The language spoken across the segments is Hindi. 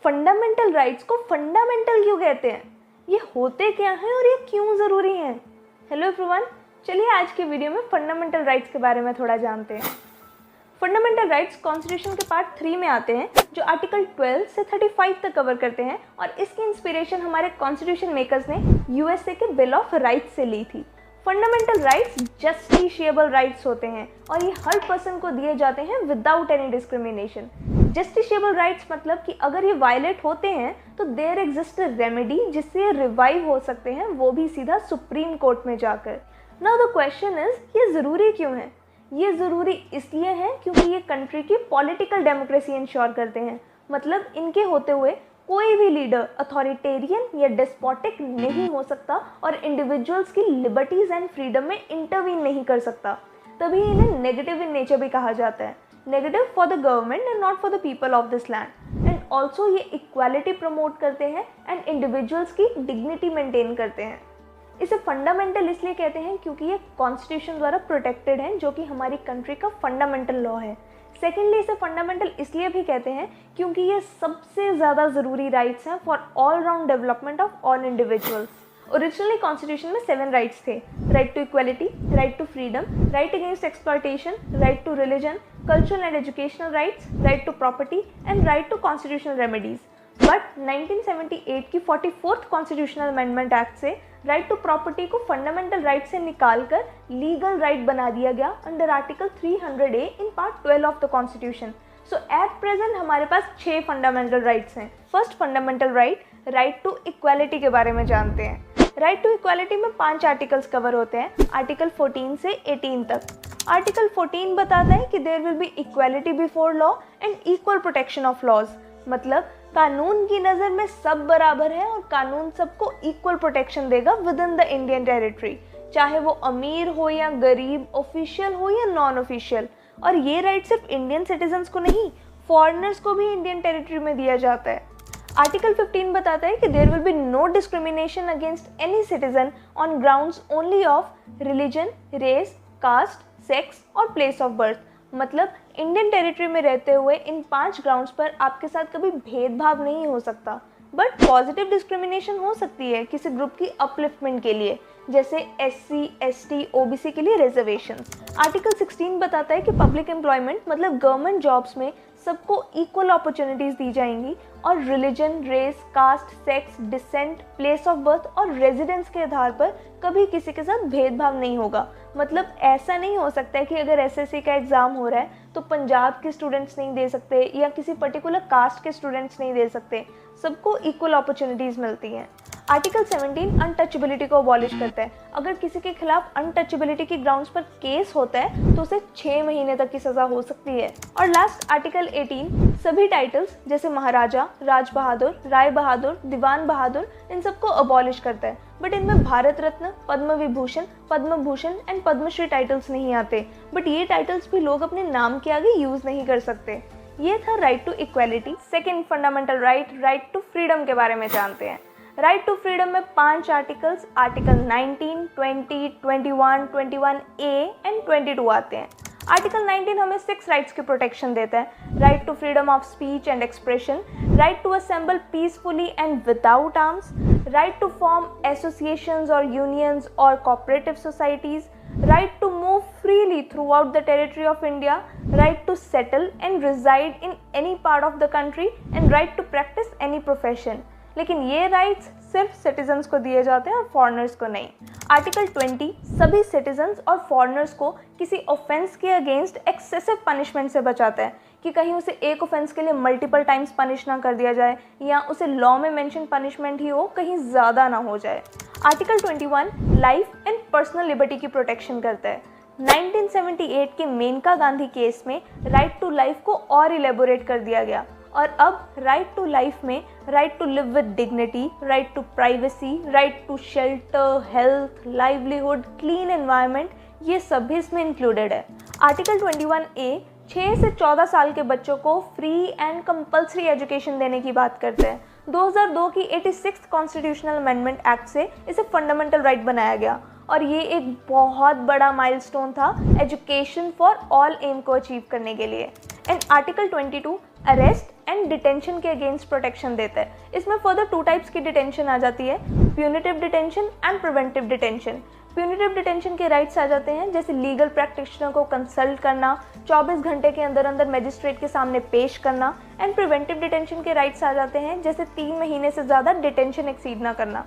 फंडामेंटल राइट्स को फंडामेंटल क्यों कहते हैं, ये होते क्या हैं और ये क्यों ज़रूरी हैं? हेलो एवरीवन, चलिए आज के वीडियो में फंडामेंटल राइट्स के बारे में थोड़ा जानते हैं। फंडामेंटल राइट्स कॉन्स्टिट्यूशन के पार्ट 3 में आते हैं, जो आर्टिकल 12 से 35 तक कवर करते हैं और इसकी इंस्पिरेशन हमारे कॉन्स्टिट्यूशन मेकर्स ने यूएसए के बिल ऑफ राइट्स से ली थी। फंडामेंटल राइट्स जस्टिशिएबल राइट्स होते हैं और ये हर पर्सन को दिए जाते हैं without any discrimination. Justiciable rights मतलब कि अगर ये वायलेट होते हैं तो देयर एग्जिस्ट रेमेडी जिससे ये रिवाइव हो सकते हैं, वो भी सीधा सुप्रीम कोर्ट में जाकर। नाउ द क्वेश्चन इज, ये ज़रूरी क्यों है? ये ज़रूरी इसलिए है क्योंकि ये कंट्री की पॉलिटिकल डेमोक्रेसी इंश्योर करते हैं। मतलब इनके होते हुए कोई भी लीडर अथॉरिटेरियन या डेस्पोटिक नहीं हो सकता और इंडिविजुअल्स की लिबर्टीज एंड फ्रीडम में इंटरवीन नहीं कर सकता। तभी इन्हें नेगेटिव इन नेचर भी कहा जाता है। Negative for the government and not for the people of this land. And also ये इक्वालिटी प्रमोट करते हैं एंड इंडिविजुअल्स की डिग्निटी मेंटेन करते हैं। इसे फंडामेंटल इसलिए कहते हैं क्योंकि ये कॉन्स्टिट्यूशन द्वारा प्रोटेक्टेड है, जो कि हमारी कंट्री का फंडामेंटल लॉ है। सेकेंडली इसे फंडामेंटल इसलिए भी कहते हैं क्योंकि ये सबसे ज़्यादा ज़रूरी राइट्स हैं for all round development of all individuals. Originally constitution में 7 राइट्स थे: right to equality, right to freedom, right against exploitation, right to religion, cultural and educational rights, right to property and right to constitutional remedies. But 1978 की 44th कॉन्स्टिट्यूशनल अमेंडमेंट एक्ट से राइट टू प्रॉपर्टी को फंडामेंटल राइट से निकालकर लीगल राइट बना दिया गया under article 300A in part 12 of the constitution. So at present हमारे पास 6 फंडामेंटल राइट्स हैं। First fundamental right, right to equality के बारे में जानते हैं। राइट टू इक्वालिटी में 5 आर्टिकल्स कवर होते हैं, आर्टिकल 14 से 18 तक। आर्टिकल 14 बताता है कि there will be equality before law and equal protection of laws. मतलब कानून की नज़र में सब बराबर है और कानून सबको इक्वल प्रोटेक्शन देगा with in the Indian territory, चाहे वो अमीर हो या गरीब, ऑफिशियल हो या नॉन ऑफिशियल। और ये राइट सिर्फ इंडियन सिटीजन्स को नहीं, फॉरेनर्स को भी इंडियन टेरिटरी में दिया जाता है। आर्टिकल 15 बताता है कि there will be no discrimination against any citizen on grounds only of religion, race, caste, sex और प्लेस ऑफ बर्थ। मतलब इंडियन टेरिटरी में रहते हुए इन 5 ग्राउंड्स पर आपके साथ कभी भेदभाव नहीं हो सकता। बट पॉजिटिव डिस्क्रिमिनेशन हो सकती है किसी ग्रुप की अपलिफ्टमेंट के लिए, जैसे SC, ST, OBC के लिए रिजर्वेशंस। आर्टिकल 16 बताता है कि पब्लिक एम्प्लॉयमेंट मतलब गवर्नमेंट जॉब्स में सबको इक्वल अपॉर्चुनिटीज़ दी जाएंगी और religion, race, caste, sex, descent, place of birth और रेजिडेंस के आधार पर कभी किसी के साथ भेदभाव नहीं होगा। मतलब ऐसा नहीं हो सकता है कि अगर SSC का एग्ज़ाम हो रहा है तो पंजाब के स्टूडेंट्स नहीं दे सकते या किसी पर्टिकुलर कास्ट के स्टूडेंट्स नहीं दे सकते, सबको इक्वल अपॉर्चुनिटीज़ मिलती हैं। आर्टिकल 17 अनटचेबिलिटी को अबॉलिश करता है। अगर किसी के खिलाफ अनटचेबिलिटी के ग्राउंड्स पर केस होता है तो उसे 6 महीने तक की सज़ा हो सकती है। और लास्ट आर्टिकल 18 सभी टाइटल्स जैसे महाराजा, राज बहादुर, राय बहादुर, दीवान बहादुर, इन सबको अबॉलिश करता है। बट इनमें भारत रत्न, पद्म विभूषण, पद्म भूषण एंड पद्मश्री टाइटल्स नहीं आते। बट ये टाइटल्स भी लोग अपने नाम के आगे यूज़ नहीं कर सकते। ये था right to equality. Second fundamental right, right to freedom के बारे में जानते हैं। राइट टू फ्रीडम में 5 आर्टिकल्स, आर्टिकल 19, 20, 21, 21A एंड 22 आते हैं। आर्टिकल 19 हमें 6 राइट्स की प्रोटेक्शन देता है: right to freedom of speech and expression, right to assemble peacefully and without arms, right to form associations और यूनियंस और cooperative societies, right to move freely throughout the territory of India, right to settle and reside in any part of the country and right to practice any profession। लेकिन ये राइट्स सिर्फ सिटीजन्स को दिए जाते हैं और फॉरेनर्स को नहीं। आर्टिकल 20 सभी सिटीजन्स और फॉरेनर्स को किसी ऑफेंस के अगेंस्ट एक्सेसिव पनिशमेंट से बचाता है कि कहीं उसे एक ऑफेंस के लिए मल्टीपल टाइम्स पनिश ना कर दिया जाए या उसे लॉ में मेंशन पनिशमेंट ही हो, कहीं ज़्यादा ना हो जाए। Article 21 life and personal liberty की प्रोटेक्शन करता है। 1978 के मेनका गांधी केस में राइट टू लाइफ को और इलेबोरेट कर दिया गया और अब राइट टू लाइफ में right to live with dignity, right to privacy, right to shelter, health, livelihood, clean environment, ये सब भी इसमें इंक्लूडेड है। आर्टिकल 21A 6 से 14 साल के बच्चों को फ्री एंड कंपल्सरी एजुकेशन देने की बात करते हैं। 2002 की 86th कॉन्स्टिट्यूशनल अमेंडमेंट एक्ट से इसे फंडामेंटल राइट बनाया गया और ये एक बहुत बड़ा माइलस्टोन था एजुकेशन फॉर ऑल एम को अचीव करने के लिए। And article 22 arrest and detention के अगेंस्ट प्रोटेक्शन देता है। इसमें फर्दर 2 टाइप्स की डिटेंशन आ जाती है, punitive detention and preventive detention. Punitive detention के राइट्स आ जाते हैं जैसे लीगल प्रैक्टिशनर को कंसल्ट करना, 24 घंटे के अंदर अंदर मजिस्ट्रेट के सामने पेश करना। एंड प्रिवेंटिव डिटेंशन के राइट्स आ जाते हैं जैसे 3 महीने से ज़्यादा डिटेंशन एक्सीड ना करना।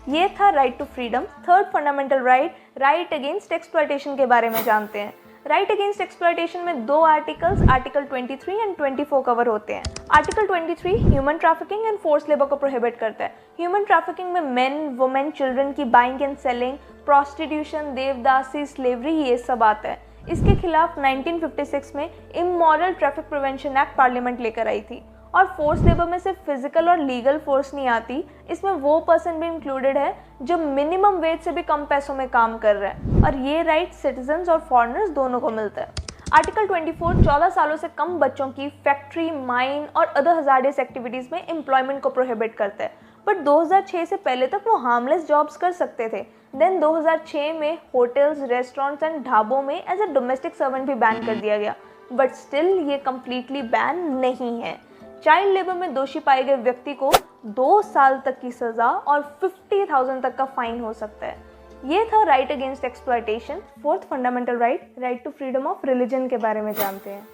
ये था right to freedom. Third fundamental right, right against exploitation के बारे में जानते हैं। राइट अगेंस्ट एक्सप्लॉयटेशन में 2 आर्टिकल्स, आर्टिकल 23 एंड 24 कवर होते हैं। Article 23 human trafficking and force labour को प्रोहिबिट करता है। ह्यूमन ट्रैफिकिंग में मेन, वुमेन, चिल्ड्रन की buying and selling, prostitution, devadasi, slavery, ये सब आता है। इसके खिलाफ 1956 में immoral traffic prevention act parliament लेकर आई थी। और फोर्स लेबर में सिर्फ फिजिकल और लीगल फोर्स नहीं आती, इसमें वो पर्सन भी इंक्लूडेड है जो मिनिमम वेज से भी कम पैसों में काम कर रहा है। और ये राइट सिटीजन्स और फॉरेनर्स दोनों को मिलता है। आर्टिकल 24 14 सालों से कम बच्चों की फैक्ट्री, माइन और अदर हजार्डियस एक्टिविटीज़ में एम्प्लॉयमेंट को प्रोहिबिट करता है। बट 2006 से पहले तक वो हार्मलेस जॉब्स कर सकते थे। देन 2006 में होटल्स, रेस्टोरेंट्स एंड ढाबों में एज अ डोमेस्टिक सर्वेंट भी बैन कर दिया गया। बट स्टिल ये कम्प्लीटली बैन नहीं है। चाइल्ड लेबर में दोषी पाए गए व्यक्ति को 2 साल तक की सज़ा और 50,000 तक का फाइन हो सकता है। ये था right against exploitation. Fourth fundamental right, right to freedom of religion के बारे में जानते हैं।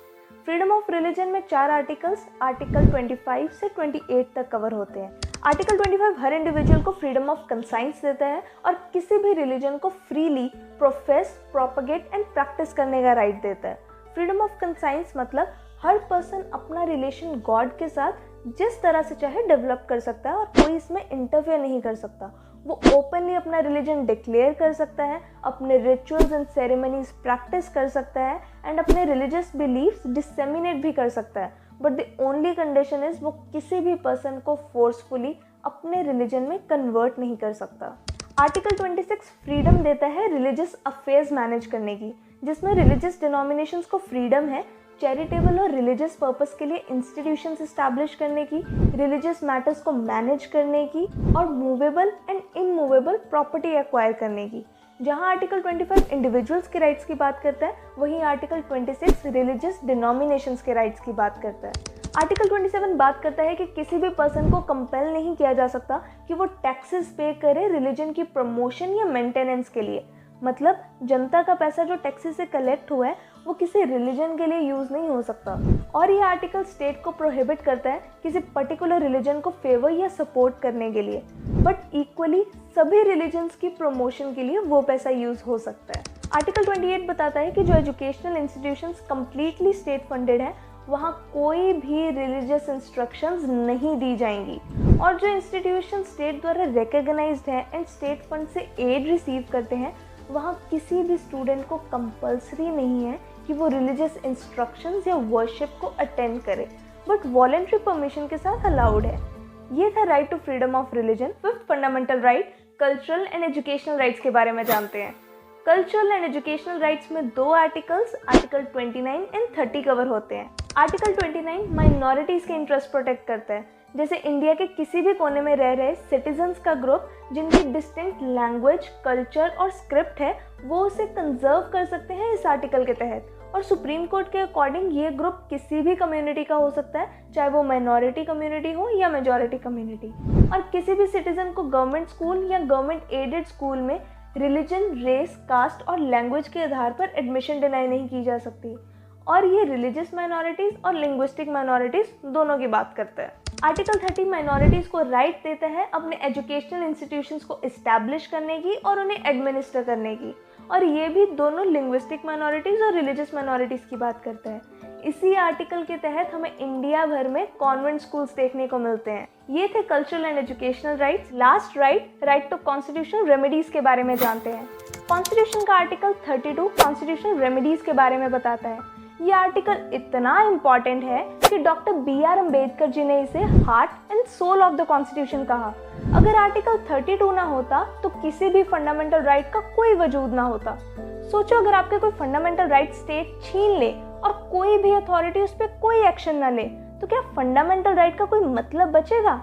फ्रीडम ऑफ रिलीजन में 4 आर्टिकल्स, आर्टिकल 25 से 28 तक कवर होते हैं। आर्टिकल 25 हर इंडिविजुअल को फ्रीडम ऑफ कंसाइंस देता है और किसी भी रिलीजन को freely profess, propagate and practice करने का राइट देता है। फ्रीडम ऑफ कंसाइंस मतलब हर पर्सन अपना रिलेशन गॉड के साथ जिस तरह से चाहे डेवलप कर सकता है और कोई इसमें इंटरफेयर नहीं कर सकता। वो ओपनली अपना रिलीजन डिक्लेयर कर सकता है, अपने रिचुअल्स एंड सेरेमनीज प्रैक्टिस कर सकता है एंड अपने रिलीजियस बिलीफ्स डिसेमिनेट भी कर सकता है। But the only condition is वो किसी भी पर्सन को फोर्सफुली अपने रिलीजन में कन्वर्ट नहीं कर सकता। आर्टिकल 26 फ्रीडम देता है रिलीजियस अफेयर्स मैनेज करने की, जिसमें रिलीजियस डिनोमिनेशंस को फ्रीडम है चैरिटेबल और रिलीजियस पर्पस के लिए इंस्टीट्यूशंस इस्टेब्लिश करने की, रिलीजियस मैटर्स को मैनेज करने की और movable and immovable property acquire करने की। जहां आर्टिकल 25 इंडिविजुअल्स के राइट्स की बात करता है, वहीं आर्टिकल 26 रिलीजियस डिनोमिनेशंस के राइट्स की बात करता है। आर्टिकल 27 बात करता है कि किसी भी पर्सन को कंपेल नहीं किया जा सकता कि वो टैक्सेस पे करे रिलीजन की प्रमोशन या मेंटेनेंस के लिए। मतलब जनता का पैसा जो टैक्सेस से कलेक्ट हुआ है वो किसी रिलीजन के लिए यूज़ नहीं हो सकता। और ये आर्टिकल स्टेट को प्रोहिबिट करता है किसी पर्टिकुलर रिलीजन को फेवर या सपोर्ट करने के लिए, बट इक्वली सभी रिलीजन्स की प्रमोशन के लिए वो पैसा यूज़ हो सकता है। आर्टिकल 28 बताता है कि जो educational institutions completely state funded है वहाँ कोई भी रिलीजियस इंस्ट्रक्शंस नहीं दी जाएंगी, और जो इंस्टीट्यूशन स्टेट द्वारा रिकॉग्नाइज्ड है एंड स्टेट फंड से एड रिसीव करते हैं वहाँ किसी भी स्टूडेंट को कंपल्सरी नहीं है कि वो रिलीजियस इंस्ट्रक्शंस या वर्शिप को अटेंड करे, बट वॉलंटरी परमिशन के साथ अलाउड है। ये था right to freedom of religion. Fifth fundamental right, cultural and educational rights के बारे में जानते हैं। कल्चरल एंड एजुकेशनल राइट्स में 2 आर्टिकल्स, आर्टिकल 29 एंड 30 कवर होते हैं। आर्टिकल 29 माइनॉरिटीज़ के इंटरेस्ट प्रोटेक्ट करता है, जैसे इंडिया के किसी भी कोने में रह रहे सिटीजन्स का ग्रुप जिनकी डिस्टिंक्ट लैंग्वेज, कल्चर और स्क्रिप्ट है वो उसे कंजर्व कर सकते हैं इस आर्टिकल के तहत। और सुप्रीम कोर्ट के अकॉर्डिंग ये ग्रुप किसी भी कम्युनिटी का हो सकता है, चाहे वो माइनॉरिटी कम्युनिटी हो या मेजॉरिटी कम्युनिटी। और किसी भी सिटीजन को गवर्नमेंट स्कूल या गवर्नमेंट एडेड स्कूल में रिलीजन, रेस, कास्ट और लैंग्वेज के आधार पर एडमिशन डिनाई नहीं की जा सकती। और ये रिलीजियस माइनॉरिटीज़ और लिंग्विस्टिक माइनॉरिटीज़ दोनों की बात करता है। आर्टिकल 30 माइनॉरिटीज़ को राइट देता है अपने एजुकेशनल इंस्टीट्यूशंस को इस्टेब्लिश करने की और उन्हें एडमिनिस्टर करने की, और ये भी दोनों लिंग्विस्टिक माइनॉरिटीज़ और रिलीजियस माइनॉरिटीज़ की बात करता है। इसी आर्टिकल के तहत हमें इंडिया भर में कॉन्वेंट स्कूल्स देखने को मिलते हैं। ये थे cultural and educational rights. Last right, right to constitutional remedies के बारे में जानते हैं। कॉन्स्टिट्यूशन का आर्टिकल 32 कॉन्स्टिट्यूशनल रेमेडीज़ के बारे में बताता है। ये आर्टिकल इतना इम्पॉर्टेंट है कि डॉक्टर B.R. अम्बेडकर जी ने इसे heart and soul of the constitution कहा। अगर आर्टिकल 32 ना होता तो किसी भी फंडामेंटल राइट का कोई वजूद ना होता। सोचो अगर आपके कोई फंडामेंटल राइट स्टेट छीन ले और कोई भी अथॉरिटी उस पर कोई एक्शन ना ले, तो क्या फंडामेंटल राइट का कोई मतलब बचेगा?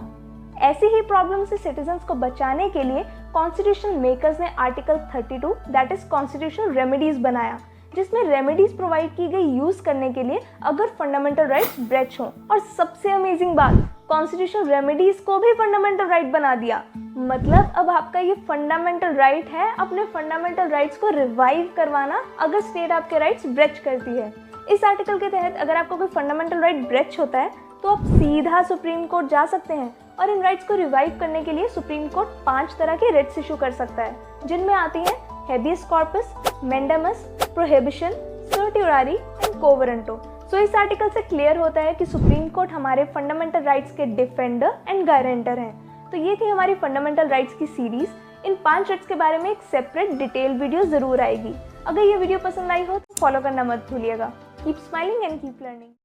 ऐसी ही प्रॉब्लम से सिटीजन्स को बचाने के लिए कॉन्स्टिट्यूशन मेकर्स ने article 32 that is constitutional remedies बनाया, जिसमें रेमेडीज प्रोवाइड की गई यूज करने के लिए अगर फंडामेंटल राइट्स ब्रेच हों। और सबसे अमेजिंग बात, कॉन्स्टिट्यूशन रेमेडीज को भी फंडामेंटल राइट बना दिया। मतलब अब आपका ये फंडामेंटल राइट है अपने फंडामेंटल राइट्स को रिवाइव करवाना अगर स्टेट आपके राइट्स ब्रेच करती है। इस आर्टिकल के तहत अगर आपका कोई फंडामेंटल राइट ब्रेच होता है तो आप सीधा सुप्रीम कोर्ट जा सकते हैं और इन राइट्स को रिवाइव करने के लिए सुप्रीम कोर्ट 5 तरह के रिट्स इशू कर सकता है, जिनमें आती हैं habeas corpus, mandamus, prohibition, certiorari and quo warranto. So इस आर्टिकल से क्लियर होता है कि सुप्रीम कोर्ट हमारे फंडामेंटल राइट्स के डिफेंडर एंड गारंटर हैं। तो ये थी हमारी फंडामेंटल राइट्स की सीरीज। इन 5 रिट्स के बारे में एक सेपरेट डिटेल वीडियो जरूर आएगी। अगर ये वीडियो पसंद आई हो तो फॉलो करना मत भूलिएगा। Keep smiling and keep learning.